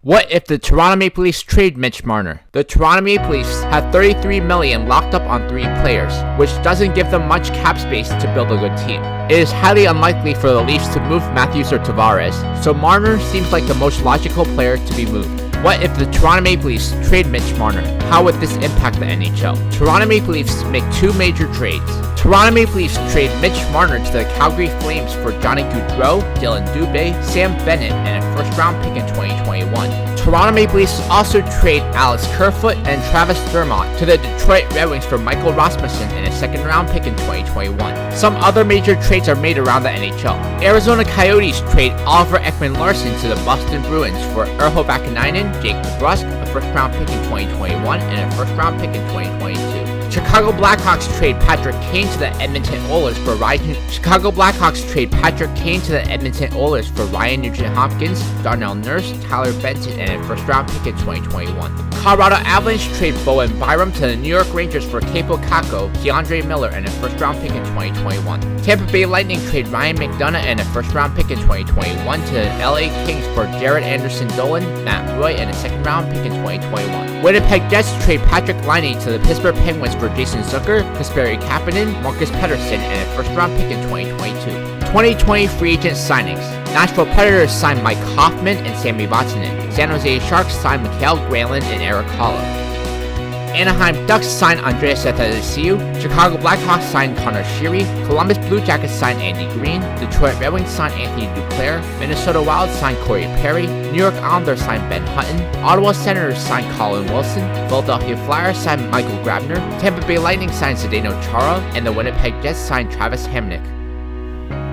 What if the Toronto Maple Leafs trade Mitch Marner? The Toronto Maple Leafs have $33 million locked up on 3 players, which doesn't give them much cap space to build a good team. It is highly unlikely for the Leafs to move Matthews or Tavares, so Marner seems like the most logical player to be moved. What if the Toronto Maple Leafs trade Mitch Marner? How would this impact the NHL? Toronto Maple Leafs make 2 major trades. Toronto Maple Leafs trade Mitch Marner to the Calgary Flames for Johnny Gaudreau, Dylan Dubé, Sam Bennett, and a first-round pick in 2021. Toronto Maple Leafs also trade Alex Kerfoot and Travis Dermott to the Detroit Red Wings for Michael Rasmussen and a second-round pick in 2021. Some other major trades are made around the NHL. Arizona Coyotes trade Oliver Ekman-Larsson to the Boston Bruins for Urho Vakanainen, Jake DeBrusk, a first-round pick in 2021, and a first-round pick in 2022. Chicago Blackhawks trade Patrick Kane to the Edmonton Oilers for Ryan Nugent-Hopkins, Darnell Nurse, Tyler Benson, and a first-round pick in 2021. Colorado Avalanche trade Bowen Byram to the New York Rangers for Kaapo Kakko, DeAndre Miller, and a first-round pick in 2021. Tampa Bay Lightning trade Ryan McDonough and a first-round pick in 2021 to the LA Kings for Jared Anderson-Dolan, Matt Roy, and a second-round pick in 2021. Winnipeg Jets trade Patrick Laine to the Pittsburgh Penguins for Jason Zucker, Kasperi Kapanen, Marcus Pettersson, and a first-round pick in 2022. 2020 free agent signings. Nashville Predators signed Mike Hoffman and Sammy Vatanen. San Jose Sharks signed Mikael Granlund and Eric Holla. Anaheim Ducks signed Andreas Athanasiou, Chicago Blackhawks signed Connor Sheary, Columbus Blue Jackets signed Andy Green, Detroit Red Wings signed Anthony Duclair, Minnesota Wild signed Corey Perry, New York Islanders signed Ben Hutton, Ottawa Senators signed Colin Wilson, Philadelphia Flyers signed Michael Grabner, Tampa Bay Lightning signed Zdeno Chara, and the Winnipeg Jets signed Travis Hamonic.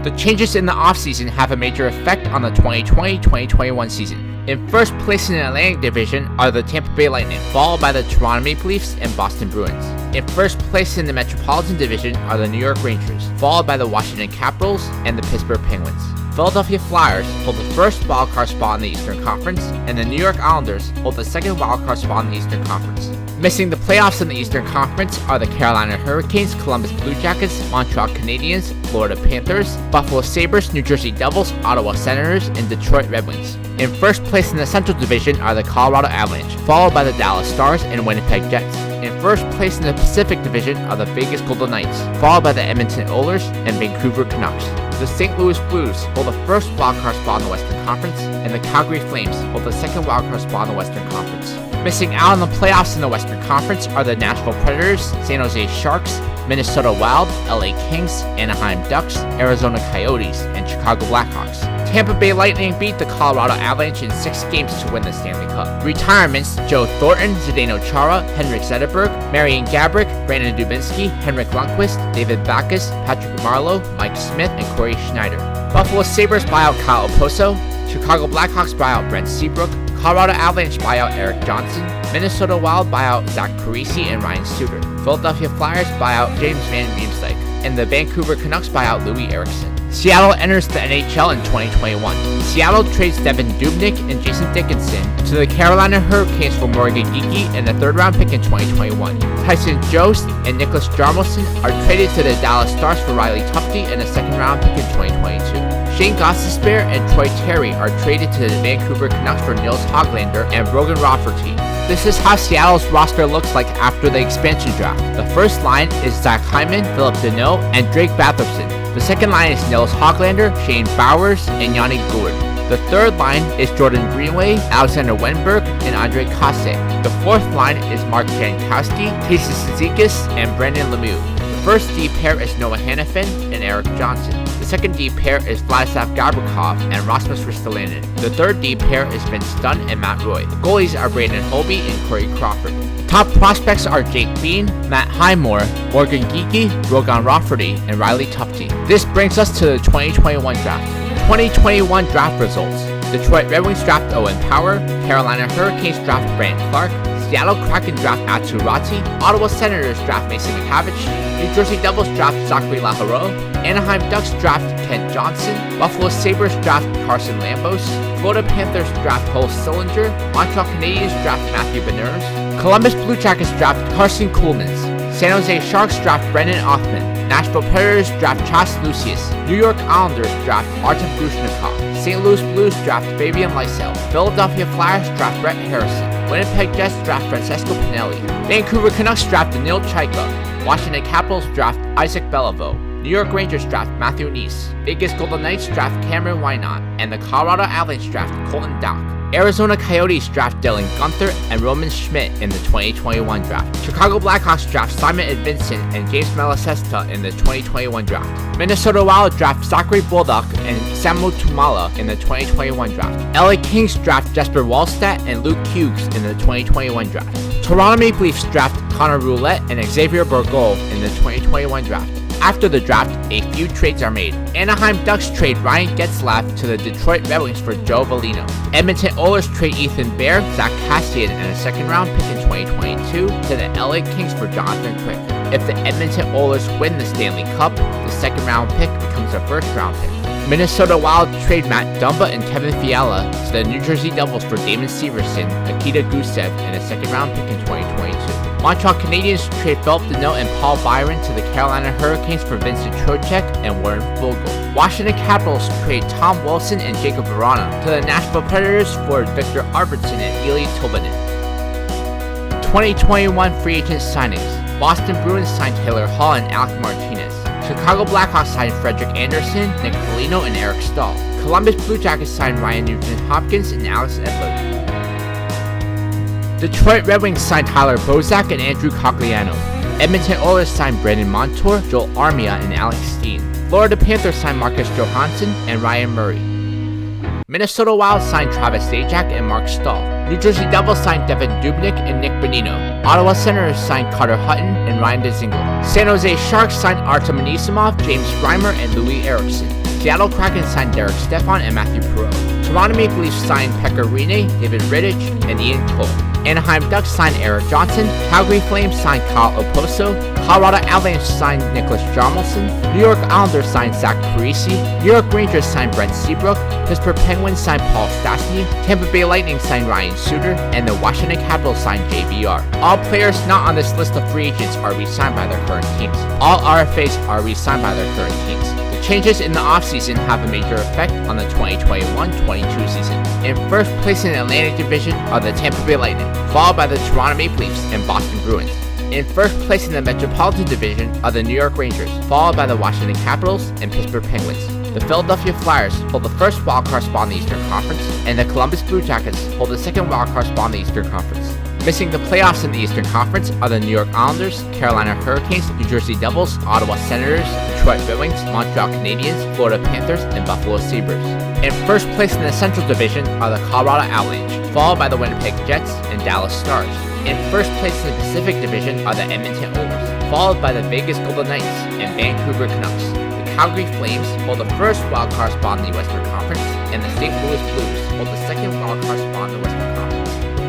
The changes in the offseason have a major effect on the 2020-2021 season. In first place in the Atlantic Division are the Tampa Bay Lightning, followed by the Toronto Maple Leafs and Boston Bruins. In first place in the Metropolitan Division are the New York Rangers, followed by the Washington Capitals and the Pittsburgh Penguins. Philadelphia Flyers hold the first wildcard spot in the Eastern Conference, and the New York Islanders hold the second wildcard spot in the Eastern Conference. Missing the playoffs in the Eastern Conference are the Carolina Hurricanes, Columbus Blue Jackets, Montreal Canadiens, Florida Panthers, Buffalo Sabres, New Jersey Devils, Ottawa Senators, and Detroit Red Wings. In first place in the Central Division are the Colorado Avalanche, followed by the Dallas Stars and Winnipeg Jets. In first place in the Pacific Division are the Vegas Golden Knights, followed by the Edmonton Oilers and Vancouver Canucks. The St. Louis Blues hold the first wildcard spot in the Western Conference, and the Calgary Flames hold the second wildcard spot in the Western Conference. Missing out on the playoffs in the Western Conference are the Nashville Predators, San Jose Sharks, Minnesota Wild, LA Kings, Anaheim Ducks, Arizona Coyotes, and Chicago Blackhawks. Tampa Bay Lightning beat the Colorado Avalanche in 6 games to win the Stanley Cup. Retirements: Joe Thornton, Zdeno Chara, Henrik Zetterberg, Marian Gaborik, Brandon Dubinsky, Henrik Lundqvist, David Backes, Patrick Marleau, Mike Smith, and Corey Schneider. Buffalo Sabres buyout Kyle Oposo, Chicago Blackhawks buyout Brent Seabrook, Colorado Avalanche buyout Eric Johnson, Minnesota Wild buyout Zach Parise and Ryan Suter, Philadelphia Flyers buyout James Van Riemsdyk, and the Vancouver Canucks buyout Louis Eriksson. Seattle enters the NHL in 2021. Seattle trades Devin Dubnyk and Jason Dickinson to the Carolina Hurricanes for Morgan Geekie and a third-round pick in 2021. Tyson Jost and Nicholas Jarmelson are traded to the Dallas Stars for Riley Tufte and a second-round pick in 2022. Shane Gostisbehere and Troy Terry are traded to the Vancouver Canucks for Nils Hoglander and Brogan Rafferty. This is how Seattle's roster looks like after the expansion draft. The first line is Zach Hyman, Philip Deneau, and Drake Batherson. The second line is Nils Hoglander, Shane Bowers, and Yanni Gourde. The third line is Jordan Greenway, Alexander Wenberg, and Andre Kase. The fourth line is Mark Jankowski, Casey Cizikas, and Brandon Lemieux. The first D pair is Noah Hannafin and Eric Johnson. The second D pair is Vladislav Gavrikov and Rasmus Ristolainen. The third D pair is Vince Dunn and Matt Roy. The goalies are Brandon Holby and Corey Crawford. The top prospects are Jake Bean, Matt Highmore, Morgan Geekie, Brogan Rafferty, and Riley Tufte. This brings us to the 2021 draft. 2021 draft results. Detroit Red Wings draft Owen Power, Carolina Hurricanes draft Brant Clark, Seattle Kraken draft Atu Ratti, Ottawa Senators draft Mason McTavish, New Jersey Devils draft Zachary Laharoux, Anaheim Ducks draft Kent Johnson, Buffalo Sabres draft Carson Lambos, Florida Panthers draft Cole Sillinger, Montreal Canadiens draft Matthew Beniers, Columbus Blue Jackets draft Carson Coolmans, San Jose Sharks draft Brendan Othman, Nashville Predators draft Chas Lucius. New York Islanders draft Artem Grushnikov. St. Louis Blues draft Fabian Lysell. Philadelphia Flyers draft Brett Harrison. Winnipeg Jets draft Francesco Pinelli. Vancouver Canucks draft Daniil Chaika. Washington Capitals draft Isaac Bellavo. New York Rangers draft Matthew Neese. Vegas Golden Knights draft Cameron Wynot. And the Colorado Avalanche draft Colton Dach. Arizona Coyotes draft Dylan Guenther and Roman Schmidt in the 2021 draft. Chicago Blackhawks draft Simon Edvinsson and James Malasesta in the 2021 draft. Minnesota Wild draft Zachary Bolduc and Samu Tumala in the 2021 draft. LA Kings draft Jesper Wallstedt and Luke Hughes in the 2021 draft. Toronto Maple Leafs draft Connor Roulette and Xavier Bourgault in the 2021 draft. After the draft, a few trades are made. Anaheim Ducks trade Ryan Getzlaf to the Detroit Red Wings for Joe Veleno. Edmonton Oilers trade Ethan Bear, Zach Kassian, and a second-round pick in 2022 to the LA Kings for Jonathan Quick. If the Edmonton Oilers win the Stanley Cup, the second-round pick becomes a first-round pick. Minnesota Wild trade Matt Dumba and Kevin Fiala to the New Jersey Devils for Damon Severson, Akita Gusev, and a second-round pick in 2022. Montreal Canadiens trade Philip Deneau and Paul Byron to the Carolina Hurricanes for Vincent Trocheck and Warren Foegele. Washington Capitals trade Tom Wilson and Jacob Vrana to the Nashville Predators for Victor Arvidsson and Eli Tolvanen. 2021 free agent signings. Boston Bruins signed Taylor Hall and Alec Martinez. Chicago Blackhawks signed Frederick Anderson, Nick Foligno, and Eric Stahl. Columbus Blue Jackets signed Ryan Nugent-Hopkins and Alex Edler. Detroit Red Wings signed Tyler Bozak and Andrew Cogliano. Edmonton Oilers signed Brandon Montour, Joel Armia, and Alex Steen. Florida Panthers signed Marcus Johansson and Ryan Murray. Minnesota Wild signed Travis Zajac and Mark Stahl. New Jersey Devils signed Devin Dubnyk and Nick Bonino. Ottawa Senators signed Carter Hutton and Ryan DeZingle. San Jose Sharks signed Artem Anisimov, James Reimer, and Louis Eriksson. Seattle Kraken signed Derek Stepan and Matthew Perreault. Toronto Maple Leafs signed Pekka Rinne, David Rittich, and Ian Cole. Anaheim Ducks signed Eric Johnson. Calgary Flames signed Kyle Oposo. Colorado Avalanche signed Nicholas Jarmelson. New York Islanders signed Zach Parise. New York Rangers signed Brent Seabrook. Pittsburgh Penguins signed Paul Stastny. Tampa Bay Lightning signed Ryan Suter. And the Washington Capitals signed JVR. All players not on this list of free agents are re-signed by their current teams. All RFAs are re-signed by their current teams. Changes in the offseason have a major effect on the 2021-22 season. In first place in the Atlantic Division are the Tampa Bay Lightning, followed by the Toronto Maple Leafs and Boston Bruins. In first place in the Metropolitan Division are the New York Rangers, followed by the Washington Capitals and Pittsburgh Penguins. The Philadelphia Flyers hold the first wildcard spot in the Eastern Conference, and the Columbus Blue Jackets hold the second wildcard spot in the Eastern Conference. Missing the playoffs in the Eastern Conference are the New York Islanders, Carolina Hurricanes, New Jersey Devils, Ottawa Senators, Detroit Red Wings, Montreal Canadiens, Florida Panthers, and Buffalo Sabres. In first place in the Central Division are the Colorado Avalanche, followed by the Winnipeg Jets and Dallas Stars. In first place in the Pacific Division are the Edmonton Oilers, followed by the Vegas Golden Knights and Vancouver Canucks. The Calgary Flames hold the first wildcard spot in the Western Conference, and the St. Louis Blues hold the second wildcard spot in the Western Conference.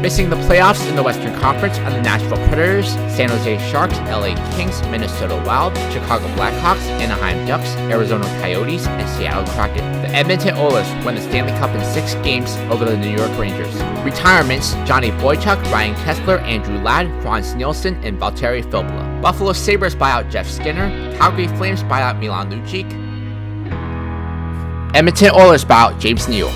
Missing the playoffs in the Western Conference are the Nashville Predators, San Jose Sharks, LA Kings, Minnesota Wild, Chicago Blackhawks, Anaheim Ducks, Arizona Coyotes, and Seattle Kraken. The Edmonton Oilers won the Stanley Cup in 6 games over the New York Rangers. Retirements: Johnny Boychuk, Ryan Kessler, Andrew Ladd, Franz Nielsen, and Valtteri Filppula. Buffalo Sabres buy out Jeff Skinner. Calgary Flames buy out Milan Lucic. Edmonton Oilers buy out James Neal.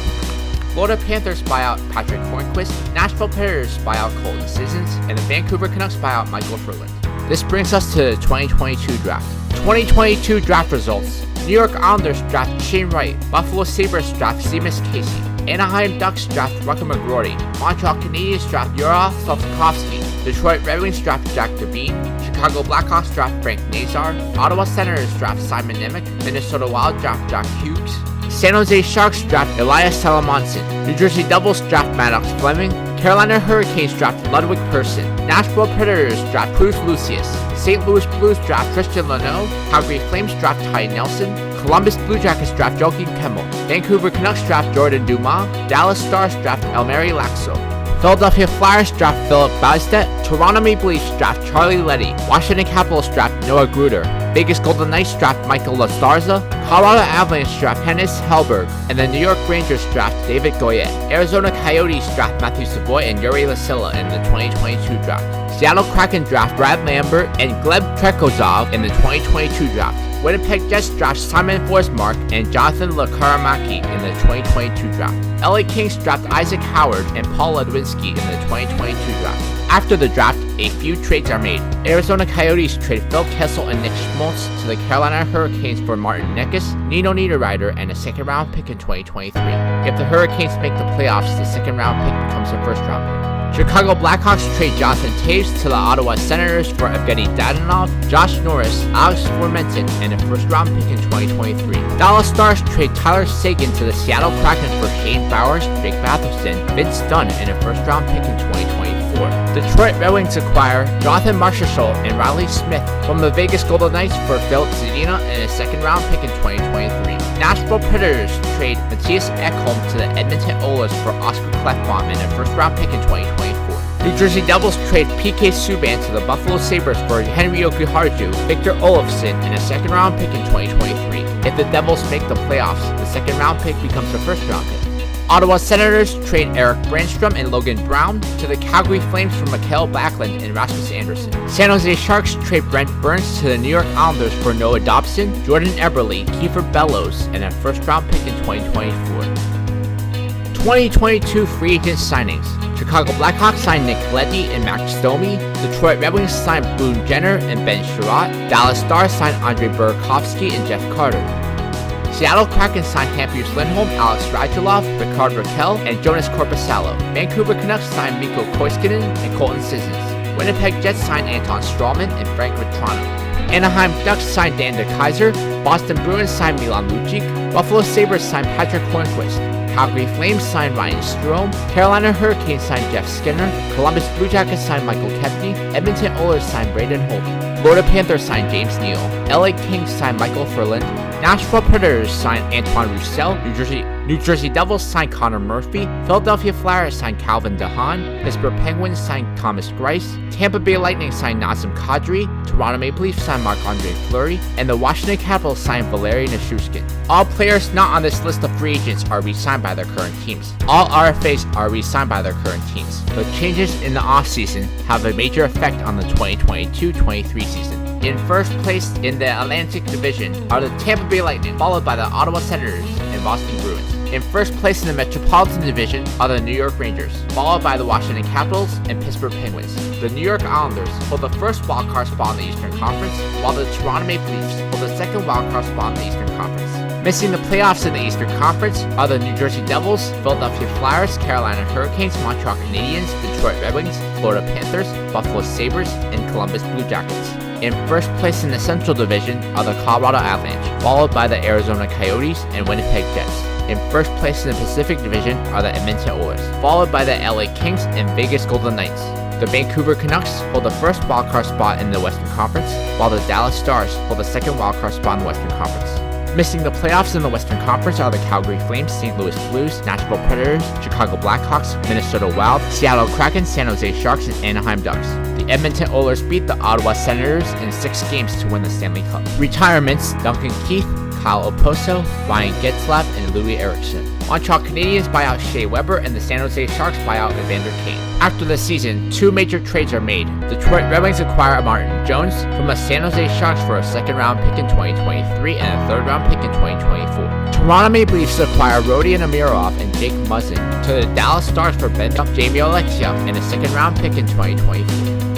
Florida Panthers buy out Patrick Hornquist, Nashville Predators buy out Colton Sissons, and the Vancouver Canucks buy out Michael Furland. This brings us to the 2022 draft. 2022 draft results. New York Islanders draft Shane Wright, Buffalo Sabres draft Seamus Casey, Anaheim Ducks draft Rucker McGroarty, Montreal Canadiens draft Yura Slavkovsky, Detroit Red Wings draft Jack Devine, Chicago Blackhawks draft Frank Nazar, Ottawa Senators draft Simon Nemec, Minnesota Wild draft Jack Hughes, San Jose Sharks draft Elias Salamonson. New Jersey Devils draft Maddox Fleming. Carolina Hurricanes draft Ludwig Persson. Nashville Predators draft Cruz Lucius. St. Louis Blues draft Christian Leno. Calgary Flames draft Ty Nelson. Columbus Blue Jackets draft Joakim Kemmel. Vancouver Canucks draft Jordan Dumas. Dallas Stars draft Elmeri Laxo. Philadelphia Flyers draft Philip Bazdett. Toronto Maple Leafs draft Charlie Leddy. Washington Capitals draft Noah Gruder. Vegas Golden Knights draft Michael Lastarza. Colorado Avalanche draft Hennis Hellberg. And the New York Rangers draft David Goyette. Arizona Coyotes draft Matthew Savoy and Yuri Lasilla in the 2022 draft. Seattle Kraken draft Brad Lambert and Gleb Trekozov in the 2022 draft. Winnipeg Jets draft Simon Forsmark and Jonathan Lekaramaki in the 2022 draft. LA Kings draft Isaac Howard and Paul Ledwinski in the 2022 draft. After the draft, a few trades are made. Arizona Coyotes trade Phil Kessel and Nick Schmaltz to the Carolina Hurricanes for Martin Necas, Nino Niederreiter, and a second-round pick in 2023. If the Hurricanes make the playoffs, the second-round pick becomes a first-round pick. Chicago Blackhawks trade Jonathan Toews to the Ottawa Senators for Evgeny Dadonov, Josh Norris, Alex Formenton, and a first-round pick in 2023. Dallas Stars trade Tyler Seguin to the Seattle Kraken for Shane Bowers, Jake Batherson, Vince Dunn, and a first-round pick in 2024. Detroit Red Wings acquire Jonathan Marchessault and Riley Smith from the Vegas Golden Knights for Philip Zadina and a second-round pick in 2023. Nashville Predators trade Matthias Ekholm to the Edmonton Oilers for Oscar Klefbom and a first-round pick in 2024. New Jersey Devils trade PK Subban to the Buffalo Sabres for Henry Okuharju, Victor Olofsson, and a second-round pick in 2023. If the Devils make the playoffs, the second-round pick becomes a first-round pick. Ottawa Senators trade Eric Brandstrom and Logan Brown to the Calgary Flames for Mikael Backlund and Rasmus Anderson. San Jose Sharks trade Brent Burns to the New York Islanders for Noah Dobson, Jordan Eberle, Kiefer Bellows, and a first-round pick in 2024. 2022 free agent signings. Chicago Blackhawks signed Nick Leddy and Max Domi. Detroit Red Wings signed Boone Jenner and Ben Sherratt. Dallas Stars signed Andrei Burakovsky and Jeff Carter. Seattle Kraken signed Hampus Lindholm, Alex Radulov, Rickard Rakell, and Jonas Korpisalo. Vancouver Canucks signed Mikko Koskinen and Colton Sissons. Winnipeg Jets signed Anton Strawman and Frank Vetrano. Anaheim Ducks signed Dan DeKaiser. Boston Bruins signed Milan Lucic. Buffalo Sabres signed Patrick Hornquist. Calgary Flames signed Ryan Strome. Carolina Hurricanes signed Jeff Skinner. Columbus Blue Jackets signed Michael Kempney. Edmonton Oilers signed Braden Holtby. Florida Panthers signed James Neal. LA Kings signed Michael Ferland. Nashville Predators signed Antoine Roussel. New Jersey Devils signed Connor Murphy. Philadelphia Flyers signed Calvin DeHaan. Pittsburgh Penguins signed Thomas Greiss. Tampa Bay Lightning signed Nazem Kadri. Toronto Maple Leafs signed Marc-Andre Fleury. And the Washington Capitals signed Valeri Nichushkin. All players not on this list of free agents are re-signed by their current teams. All RFAs are re-signed by their current teams. The changes in the offseason have a major effect on the 2022-23 season. In first place in the Atlantic Division are the Tampa Bay Lightning, followed by the Ottawa Senators and Boston Bruins. In first place in the Metropolitan Division are the New York Rangers, followed by the Washington Capitals and Pittsburgh Penguins. The New York Islanders hold the first wildcard spot in the Eastern Conference, while the Toronto Maple Leafs hold the second wildcard spot in the Eastern Conference. Missing the playoffs in the Eastern Conference are the New Jersey Devils, Philadelphia Flyers, Carolina Hurricanes, Montreal Canadiens, Detroit Red Wings, Florida Panthers, Buffalo Sabres, and Columbus Blue Jackets. In first place in the Central Division are the Colorado Avalanche, followed by the Arizona Coyotes and Winnipeg Jets. In first place in the Pacific Division are the Edmonton Oilers, followed by the LA Kings and Vegas Golden Knights. The Vancouver Canucks hold the first wildcard spot in the Western Conference, while the Dallas Stars hold the second wildcard spot in the Western Conference. Missing the playoffs in the Western Conference are the Calgary Flames, St. Louis Blues, Nashville Predators, Chicago Blackhawks, Minnesota Wild, Seattle Kraken, San Jose Sharks, and Anaheim Ducks. The Edmonton Oilers beat the Ottawa Senators in 6 games to win the Stanley Cup. Retirements: Duncan Keith, Kyle Oposo, Ryan Getzlaf, and Louis Eriksson. Montreal Canadiens buy out Shea Weber, and the San Jose Sharks buy out Evander Kane. After the season, 2 major trades are made. Detroit Red Wings acquire Martin Jones from the San Jose Sharks for a second-round pick in 2023 and a third-round pick in 2024. Toronto Maple Leafs acquire Rodion Amirov and Jake Muzzin to the Dallas Stars for Ben Duff, Jamie Alexiev, and a second-round pick in 2024.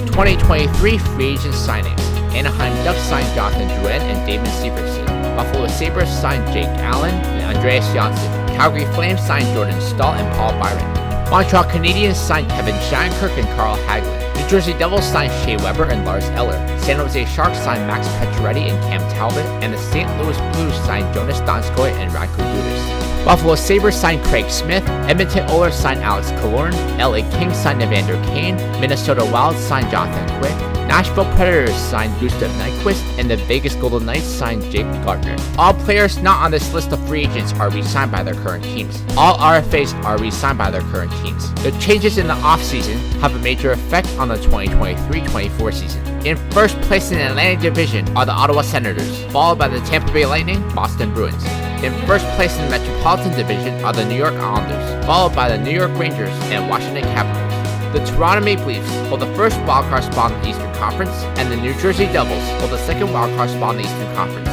2023 free agent signings. Anaheim Ducks signed Jonathan Drouin and David Severson. Buffalo Sabres signed Jake Allen and Andreas Janssen. Calgary Flames signed Jordan Stahl and Paul Byron. Montreal Canadiens signed Kevin Shattenkirk and Carl Hagelin. New Jersey Devils signed Shea Weber and Lars Eller. San Jose Sharks signed Max Pacioretty and Cam Talbot, and the St. Louis Blues signed Jonas Donskoy and Radko Gudas. Buffalo Sabres signed Craig Smith. Edmonton Oilers signed Alex Killorn. LA Kings signed Evander Kane. Minnesota Wild signed Jonathan Quick. Nashville Predators signed Gustav Nyquist, and the Vegas Golden Knights signed Jake Gardner. All players not on this list of free agents are re-signed by their current teams. All RFAs are re-signed by their current teams. The changes in the offseason have a major effect on the 2023-24 season. In first place in the Atlantic Division are the Ottawa Senators, followed by the Tampa Bay Lightning, Boston Bruins. In first place in the Metropolitan Division are the New York Islanders, followed by the New York Rangers and Washington Capitals. The Toronto Maple Leafs hold the first wildcard spot in the Eastern Conference, and the New Jersey Devils hold the second wildcard spot in the Eastern Conference.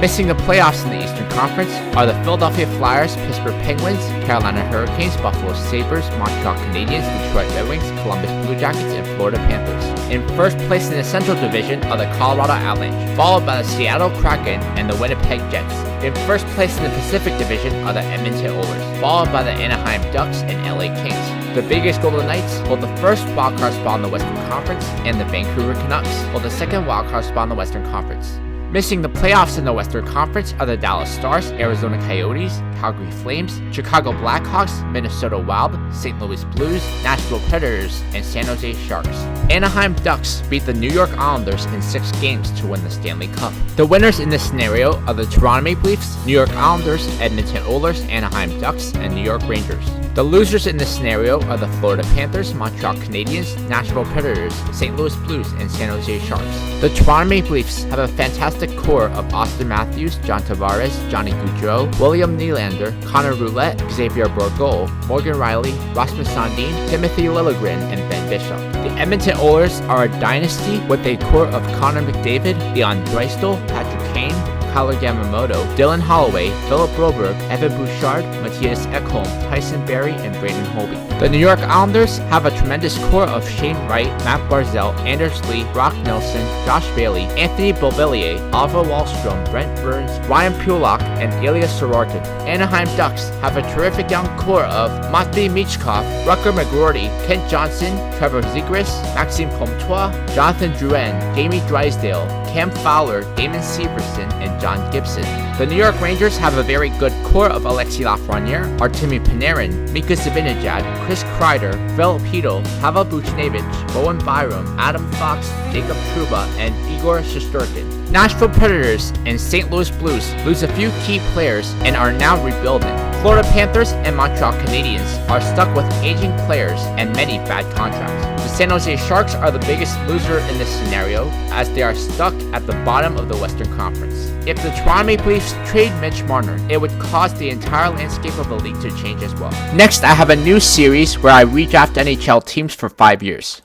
Missing the playoffs in the Eastern Conference are the Philadelphia Flyers, Pittsburgh Penguins, Carolina Hurricanes, Buffalo Sabres, Montreal Canadiens, Detroit Red Wings, Columbus Blue Jackets, and Florida Panthers. In first place in the Central Division are the Colorado Avalanche, followed by the Seattle Kraken and the Winnipeg Jets. In first place in the Pacific Division are the Edmonton Oilers, followed by the Anaheim Ducks and LA Kings. The Vegas Golden Knights hold the first wildcard spot in the Western Conference, and the Vancouver Canucks hold the second wildcard spot in the Western Conference. Missing the playoffs in the Western Conference are the Dallas Stars, Arizona Coyotes, Calgary Flames, Chicago Blackhawks, Minnesota Wild, St. Louis Blues, Nashville Predators, and San Jose Sharks. Anaheim Ducks beat the New York Islanders in 6 games to win the Stanley Cup. The winners in this scenario are the Toronto Maple Leafs, New York Islanders, Edmonton Oilers, Anaheim Ducks, and New York Rangers. The losers in this scenario are the Florida Panthers, Montreal Canadiens, Nashville Predators, St. Louis Blues, and San Jose Sharks. The Toronto Maple Leafs have a fantastic core of Austin Matthews, John Tavares, Johnny Gaudreau, William Nylander, Connor Roulette, Xavier Bourgault, Morgan Riley, Rasmus Sandin, Timothy Liljegren, and Ben Bishop. The Edmonton Oilers are a dynasty with a core of Connor McDavid, Leon Draisaitl, Patrick Kane, Kyler Yamamoto, Dylan Holloway, Philip Broberg, Evan Bouchard, Matthias Ekholm, Tyson Barrie, and Braden Holtby. The New York Islanders have a tremendous core of Shane Wright, Matt Barzal, Anders Lee, Brock Nelson, Josh Bailey, Anthony Beauvillier, Oliver Wahlstrom, Brent Burns, Ryan Pulock, and Ilya Sorokin. Anaheim Ducks have a terrific young core of Matvei Michkov, Rutger McGroarty, Kent Johnson, Trevor Zegras, Maxime Comtois, Jonathan Drouin, Jamie Drysdale, Cam Fowler, Damon Severson, and John Gibson. The New York Rangers have a very good core of Alexis Lafreniere, Artemi Panarin, Mika Zibanejad, Chris Kreider, Philip Hedl, Pavel Buchnevich, Bowen Byram, Adam Fox, Jacob Trouba, and Igor Shesterkin. Nashville Predators and St. Louis Blues lose a few key players and are now rebuilding. Florida Panthers and Montreal Canadiens are stuck with aging players and many bad contracts. The San Jose Sharks are the biggest loser in this scenario, as they are stuck at the bottom of the Western Conference. If the Toronto Maple Leafs trade Mitch Marner, it would cause the entire landscape of the league to change as well. Next, I have a new series where I redraft NHL teams for 5 years.